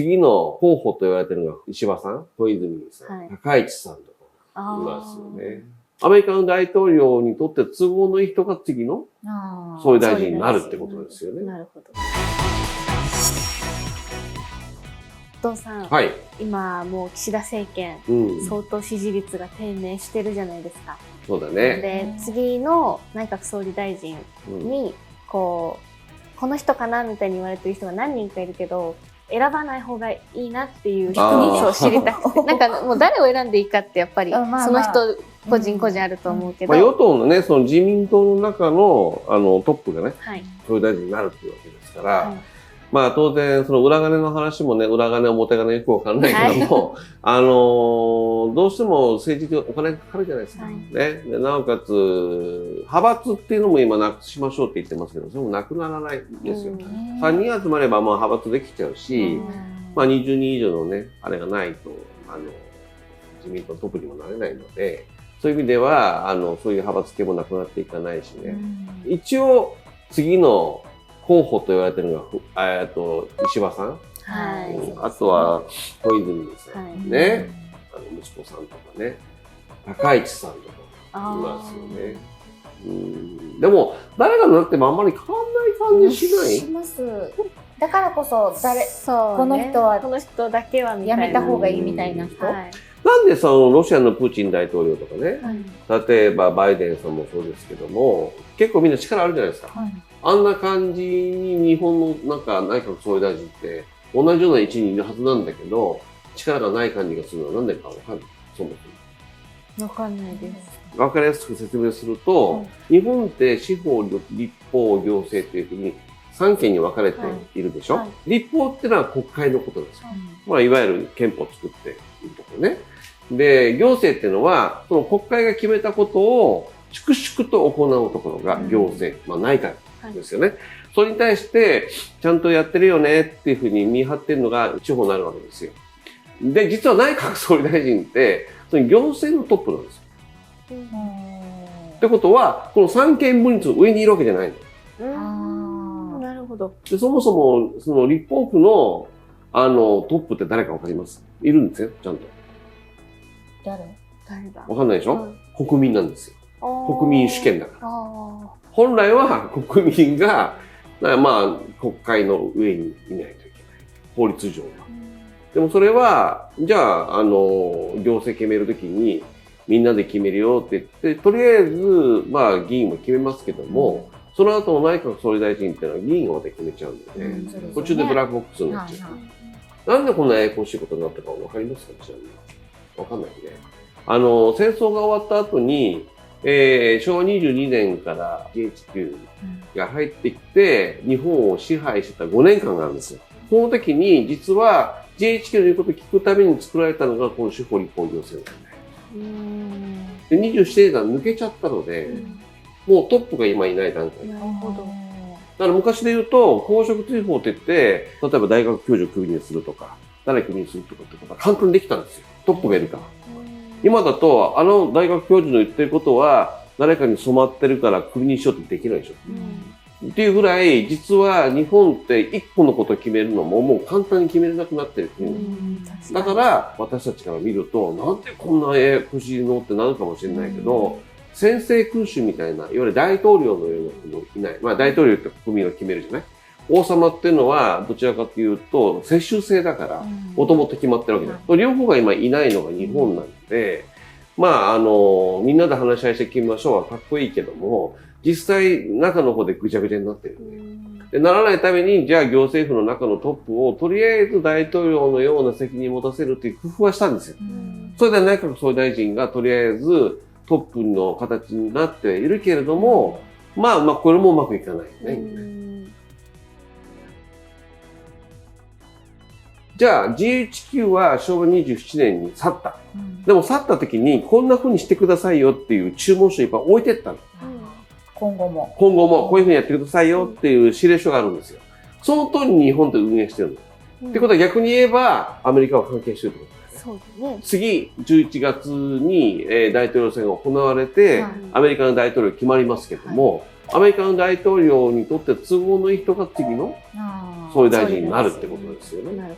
次の候補と言われてるのが石破さん、小泉さん、高市さんとかいますよね。アメリカの大統領にとって都合のいい人が次の総理大臣になるってことですよね。なるほど。お父さん、はい、今もう岸田政権、相当支持率が低迷してるじゃないですか。そうだね。で、次の内閣総理大臣に、この人かなみたいに言われてる人が何人かいるけど、選ばない方がいいなっていう人に知りたくて、なんかもう誰を選んでいいかってやっぱりその人個人個人あると思うけど、与党のね、その自民党の中のトップがね、総理大臣になるっていうわけですから、まあ当然その裏金の話もね、裏金表金よくわかんないけども、どうしても政治でお金がかかるじゃないですか。ね。でなおかつ、派閥っていうのも今なくしましょうって言ってますけど、それもなくならないんですよ。3人集まればまあ派閥できちゃうし、まあ20人以上のね、あれがないと、自民党トップにもなれないので、そういう意味では、そういう派閥系もなくなっていかないしね。一応、次の候補と言われてるのが、石破さん。あとは、小泉さんね。息子さんとかね。高市さんとかいますよね。でも、誰がなってもあんまり変わんない感じしない？します。だからこそ、この人は、この人だけはやめた方がいいみたいな人。なんでそのロシアのプーチン大統領とかね、例えばバイデンさんもそうですけども、結構みんな力あるじゃないですか。あんな感じに日本のなんか内閣総理大臣って同じような位置にいるはずなんだけど、力がない感じがするのはなんでかわかる？そもそも。わかんないです。わかりやすく説明すると、日本って司法、立法、行政っていうふうに3権に分かれているでしょ。立法ってのは国会のことですよ。まあいわゆる憲法を作っているところね。で、行政っていうのは、その国会が決めたことを粛々と行うところが行政、まあ内閣ですよね。それに対して、ちゃんとやってるよねっていうふうに見張ってるのが地方になるわけですよ。で、実は内閣総理大臣って、その行政のトップなんですよ。ってことは、この三権分立の上にいるわけじゃないの。なるほど。で、そもそも、その立法府の、トップって誰かわかります？いるんですよ、ちゃんと。誰だ？わかんないでしょ？国民なんですよ。国民主権だから。本来は国民が、まあ、国会の上にいないといけない。法律上は。でもそれは、じゃあ、行政決めるときに、みんなで決めるよって言って、とりあえず、まあ、議員も決めますけども、その後の内閣総理大臣っていうのは議員がまた決めちゃうんで、途中でブラックボックスになっちゃう。なんでこんなややこしいことになったかわかりますか？ちなみに。わかんないね。戦争が終わった後に、昭和22年から GHQ が入ってきて、日本を支配してた5年間があるんですよ。その時に、実は GHQ の言うことを聞くために作られたのが、この司法立法行政なんで、27年間抜けちゃったので、もうトップが今いない段階。なるほど。だから昔で言うと、公職追放って言って、例えば大学教授をクビにするとか、誰クビにするとかってことは簡単にできたんですよ。トップがいるから。今だと、大学教授の言ってることは、誰かに染まってるからクビにしようってできないでしょ。っていうぐらい、実は日本って一個のことを決めるのももう簡単に決めれなくなってる国。だから、私たちから見ると、なんでこんなややこしいのってなるかもしれないけど、専制君主みたいな、いわゆる大統領のような人もいない。まあ大統領って国民が決めるじゃない。王様っていうのはどちらかというと世襲制だからもともと決まってるわけだ。両方が今いないのが日本なので、まあみんなで話し合いして決めましょうはかっこいいけども、実際中の方でぐちゃぐちゃになってるんで。でならないために、じゃあ行政府の中のトップをとりあえず大統領のような責任を持たせるっていう工夫はしたんですよ。それで内閣総理大臣がとりあえずトップの形になっているけれども、まあこれもうまくいかないね。じゃあ GHQ は昭和27年に去った。でも去った時にこんな風にしてくださいよっていう注文書をいっぱい置いてったの。今後もこういう風にやってくださいよっていう指令書があるんですよ。その通りに日本で運営してるの。ってことは逆に言えばアメリカは関係してるってことですね。そうですね。次、11月に大統領選が行われて、アメリカの大統領決まりますけども、アメリカの大統領にとって都合のいい人が次の総理大臣になるってことですよね。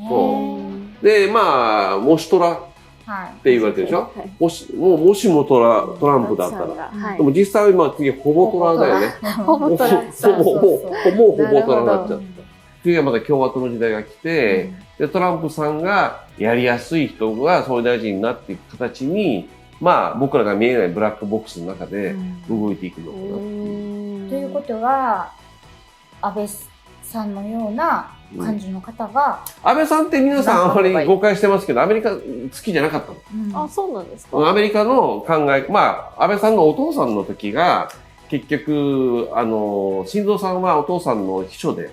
そうで、まあ、もしトラって言われてるでしょ、もしもトランプだったら。でも実際は今次ほぼトラだよね。ほぼトラ。もうほぼトラになっちゃった。次はまた共和党の時代が来て、で、トランプさんがやりやすい人が総理大臣になっていく形に、まあ僕らが見えないブラックボックスの中で動いていくのかなっていう。ということは、安倍さんのような感じの方が、安倍さんって皆さんあんまり誤解してますけど、アメリカ好きじゃなかったの。あ、そうなんですか。アメリカの考え、まあ、安倍さんのお父さんの時が、結局、晋三さんはお父さんの秘書で、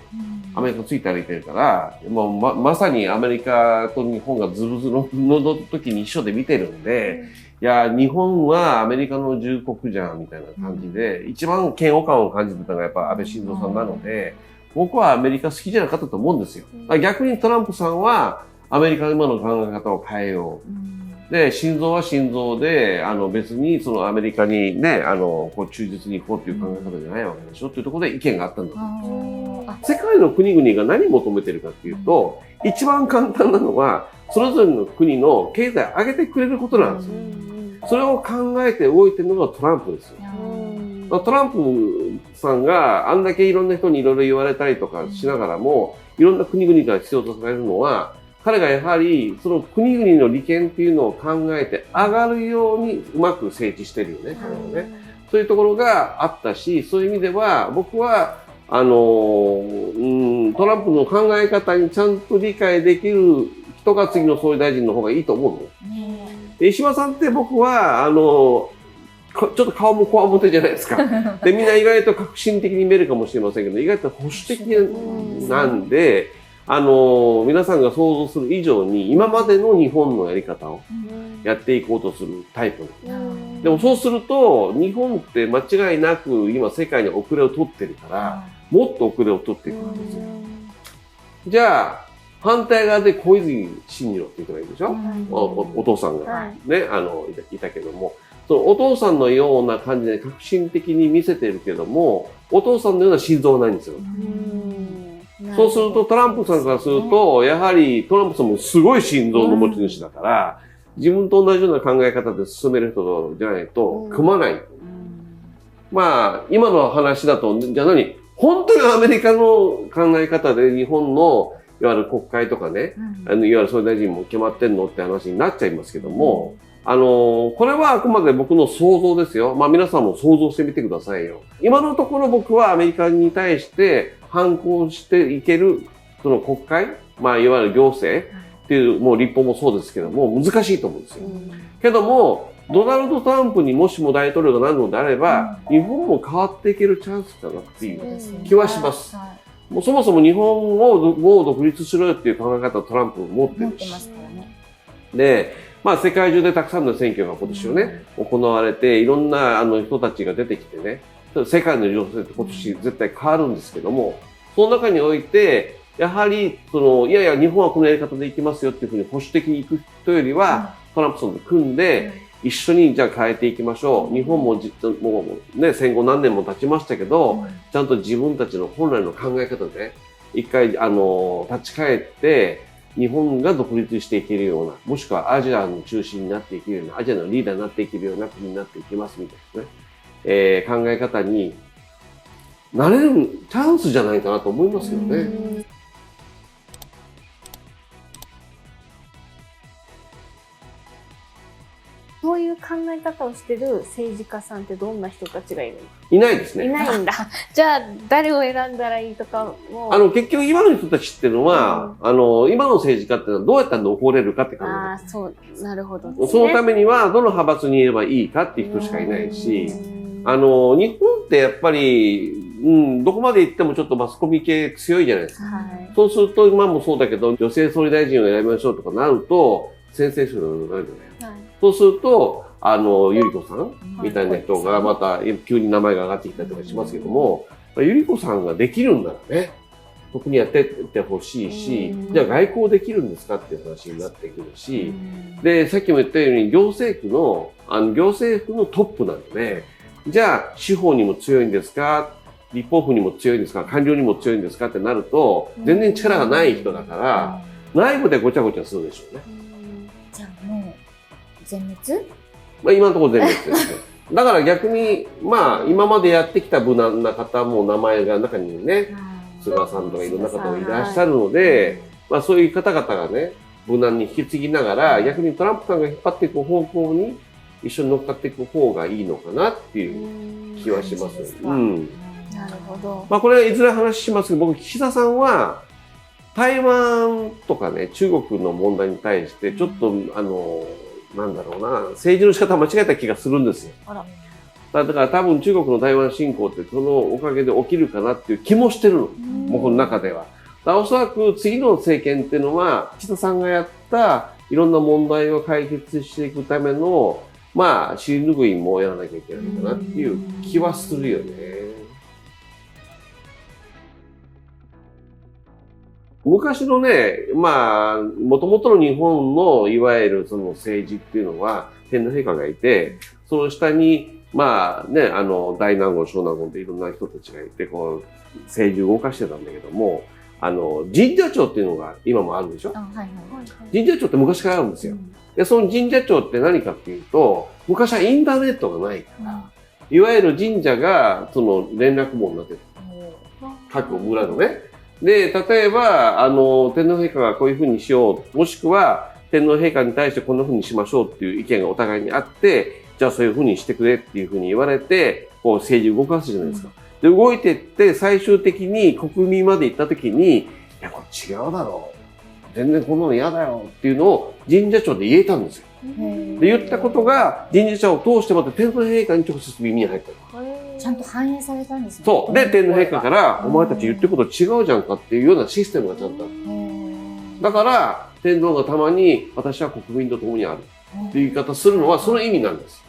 アメリカついて歩いてるから、もうまさにアメリカと日本がズブズブの時に秘書で見てるんで、いや、日本はアメリカの重国じゃん、みたいな感じで、一番嫌悪感を感じてたのがやっぱ安倍晋三さんなので、僕はアメリカ好きじゃなかったと思うんですよ。逆にトランプさんはアメリカの今の考え方を変えよう。で、晋三は晋三で、別にそのアメリカにね、こう忠実に行こうっていう考え方じゃないわけでしょっていうところで意見があったんだと思う。世界の国々が何を求めてるかっていうと、一番簡単なのは、それぞれの国の経済を上げてくれることなんですよ。それを考えて動いてるのがトランプですよ。トランプさんがあんだけいろんな人にいろいろ言われたりとかしながらも、いろんな国々から必要とされるのは、彼がやはりその国々の利権っていうのを考えて上がるようにうまく整地してるよね、彼はね。そういうところがあったし、そういう意味では僕は、トランプの考え方にちゃんと理解できる人が次の総理大臣の方がいいと思うの。石破さんって僕は、ちょっと顔もこわもてじゃないですか。で、みんな意外と革新的に見えるかもしれませんけど、意外と保守的なんで、皆さんが想像する以上に今までの日本のやり方をやっていこうとするタイプ。でもそうすると、日本って間違いなく今世界に遅れを取ってるから、もっと遅れを取っていくんですよ。じゃあ、反対側で小泉進次郎って言ったらいいでしょ、お父さんがね、いたけども。そのお父さんのような感じで革新的に見せてるけども、お父さんのような心臓はないんですよ。そうするとトランプさんからすると、やはりトランプさんもすごい心臓の持ち主だから、自分と同じような考え方で進める人じゃないと組まない。まあ、今の話だと、じゃあ本当にアメリカの考え方で日本のいわゆる国会とかね、いわゆる総理大臣も決まってんのって話になっちゃいますけども、これはあくまで僕の想像ですよ。まあ皆さんも想像してみてくださいよ。今のところ僕はアメリカに対して反抗していける、その国会、まあいわゆる行政っていう、もう立法もそうですけども、難しいと思うんですよ。けども、ドナルド・トランプにもしも大統領がなるのであれば、日本も変わっていけるチャンスかなっていう気はします。もうそもそも日本をもう独立しろよっていう考え方をトランプ持ってるし。で、まあ世界中でたくさんの選挙が今年はね、行われて、いろんな人たちが出てきてね、世界の情勢って今年絶対変わるんですけども、その中において、やはり、いやいや、日本はこのやり方でいきますよっていうふうに保守的に行く人よりは、トランプさんと組んで、一緒にじゃあ変えていきましょう。日本ももうね、戦後何年も経ちましたけど、ちゃんと自分たちの本来の考え方で、一回、立ち返って、日本が独立していけるような、もしくはアジアの中心になっていけるような、アジアのリーダーになっていけるような国になっていきますみたいなね、考え方になれるチャンスじゃないかなと思いますよね。そういう考え方をしてる政治家さんってどんな人たちがいるの？いないですね。いないんだ。じゃあ誰を選んだらいいとかも。結局今の人たちっていうのは、今の政治家っていうのはどうやったら残れるかって考え方。ああ、そう、なるほどですね。そのためにはどの派閥にいればいいかっていう人しかいないし、日本ってやっぱり、どこまで行ってもちょっとマスコミ系強いじゃないですか。そうすると今もそうだけど、女性総理大臣を選びましょうとかなると、センセーショナルになるじゃない。そうすると、ゆり子さんみたいな人がまた急に名前が上がってきたりとかしますけども、ゆり子さんができるんならね、特にやってってほしいし、じゃあ外交できるんですかっていう話になってくるし、で、さっきも言ったように行政府のトップなので、じゃあ司法にも強いんですか、立法府にも強いんですか、官僚にも強いんですかってなると、全然力がない人だから、内部でごちゃごちゃするでしょうね。じゃあもう全滅？まあ今のところ全滅ですね。だから逆に、まあ今までやってきた無難な方も名前が中にね、菅さんとかいろんな方がいらっしゃるので、まあそういう方々がね、無難に引き継ぎながら、逆にトランプさんが引っ張っていく方向に一緒に乗っかっていく方がいいのかなっていう気はします。うん。なるほど。まあこれはいずれ話しますけど、僕、岸田さんは、台湾とかね、中国の問題に対して、ちょっと、なんだろうな、政治の仕方を間違えた気がするんですよ。だから多分中国の台湾侵攻ってそのおかげで起きるかなっていう気もしてるの。僕の中では。おそらく次の政権っていうのは、岸田さんがやったいろんな問題を解決していくための、まあ、尻拭いもやらなきゃいけないかなっていう気はするよね。昔のね、まあ、元々の日本のいわゆるその政治っていうのは、天皇陛下がいて、その下に、まあね、大納言、小納言っていろんな人たちがいて、こう、政治を動かしてたんだけども、神社庁っていうのが今もあるでしょ？神社庁って昔からあるんですよ。で、その神社庁って何かっていうと、昔はインターネットがないから、いわゆる神社がその連絡網になってた。各村のね。で、例えば、天皇陛下がこういうふうにしよう、もしくは天皇陛下に対してこんなふうにしましょうっていう意見がお互いにあって、じゃあそういうふうにしてくれっていうふうに言われて、こう政治を動かすじゃないですか。で、動いていって最終的に国民まで行った時に、いや、これ違うだろう。全然こんなの嫌だよっていうのを神社庁で言えたんですよ。で、言ったことが神社庁を通してまた天皇陛下に直接耳に入った。ちゃんと反映されたんですね。そう。で、天皇陛下から、お前たち言ってること違うじゃんかっていうようなシステムがちゃんとある。だから、天皇がたまに、私は国民と共にある。っていう言い方するのは、その意味なんです。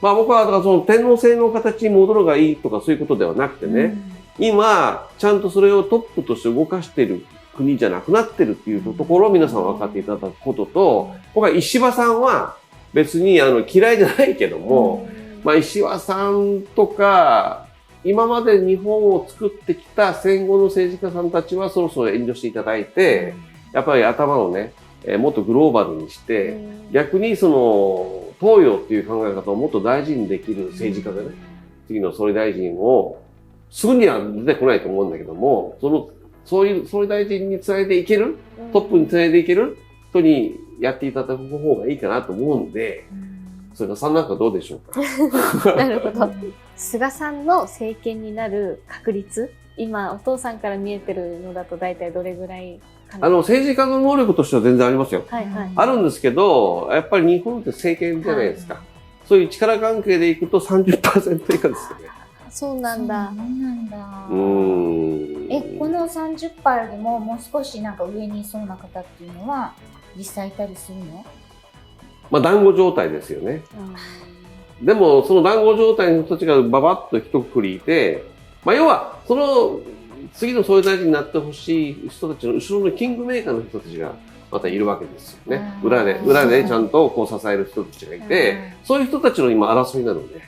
まあ僕は、だからその天皇制の形に戻るがいいとかそういうことではなくてね、今、ちゃんとそれをトップとして動かしている国じゃなくなってるっていうところを皆さん分かっていただくことと、僕は石破さんは別に嫌いじゃないけども、まあ石破さんとか、今まで日本を作ってきた戦後の政治家さんたちはそろそろ遠慮していただいて、やっぱり頭をね、もっとグローバルにして、逆にその、東洋っていう考え方をもっと大事にできる政治家がね、次の総理大臣を、すぐには出てこないと思うんだけども、そういう総理大臣につないでいける、トップにつないでいける人にやっていただく方がいいかなと思うんで、菅さんなんかどうでしょうか。なるほど。菅さんの政権になる確率、今お父さんから見えてるのだと大体どれぐらいかな。政治家の能力としては全然ありますよ。はいはい。あるんですけど、やっぱり日本って政権じゃないですか。そういう力関係でいくと 30% 以下ですよね。そうなんだ。そうなんだ。この30%よりももう少しなんか上にいそうな方っていうのは実際いたりするの？まあ団子状態ですよね。でもその団子状態の人たちがババッと一括りいて、まあ要はその次の総理大臣になってほしい人たちの後ろのキングメーカーの人たちがまたいるわけですよね。裏でちゃんとこう支える人たちがいて、そういう人たちの今争いなので。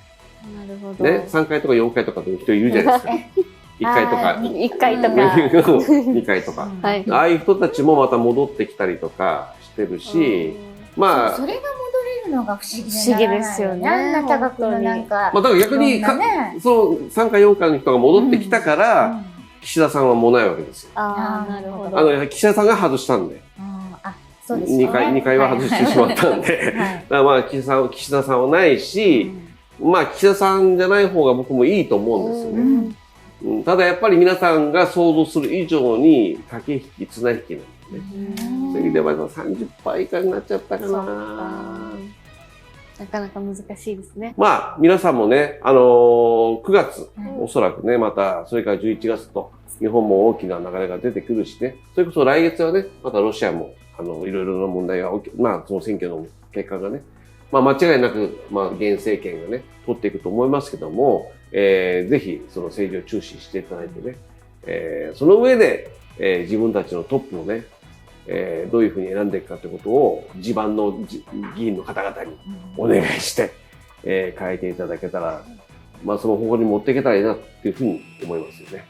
なるほど。ね、3階とか4階とかの人いるじゃないですか。1階とか。1階とか。2階とか。ああいう人たちもまた戻ってきたりとかしてるし、まあ。それが戻れるのが不思議不思議ですよね。あんな多額のなんか。まあだから逆に、そう、3階4階の人が戻ってきたから、岸田さんはもうないわけですよ。ああ、なるほど。岸田さんが外したんで。そうですね。2階は外してしまったんで。だからまあ岸田さんはないし、まあ岸田さんじゃない方が僕もいいと思うんですよね。ただやっぱり皆さんが想像する以上に駆け引き、綱引きなんですね。そういう意味では 30% 以下になっちゃったかな。なかなか難しいですね。まあ皆さんもね、9月、おそらくね、またそれから11月と日本も大きな流れが出てくるしね、それこそ来月はね、またロシアもいろいろな問題がまあその選挙の結果がね、まあ間違いなく、まあ現政権がね、取っていくと思いますけども、ぜひその政治を注視していただいてね、その上で、自分たちのトップをね、どういうふうに選んでいくかということを地盤の議員の方々にお願いして、変えていただけたら、まあその方向に持っていけたらいいなっていうふうに思いますよね。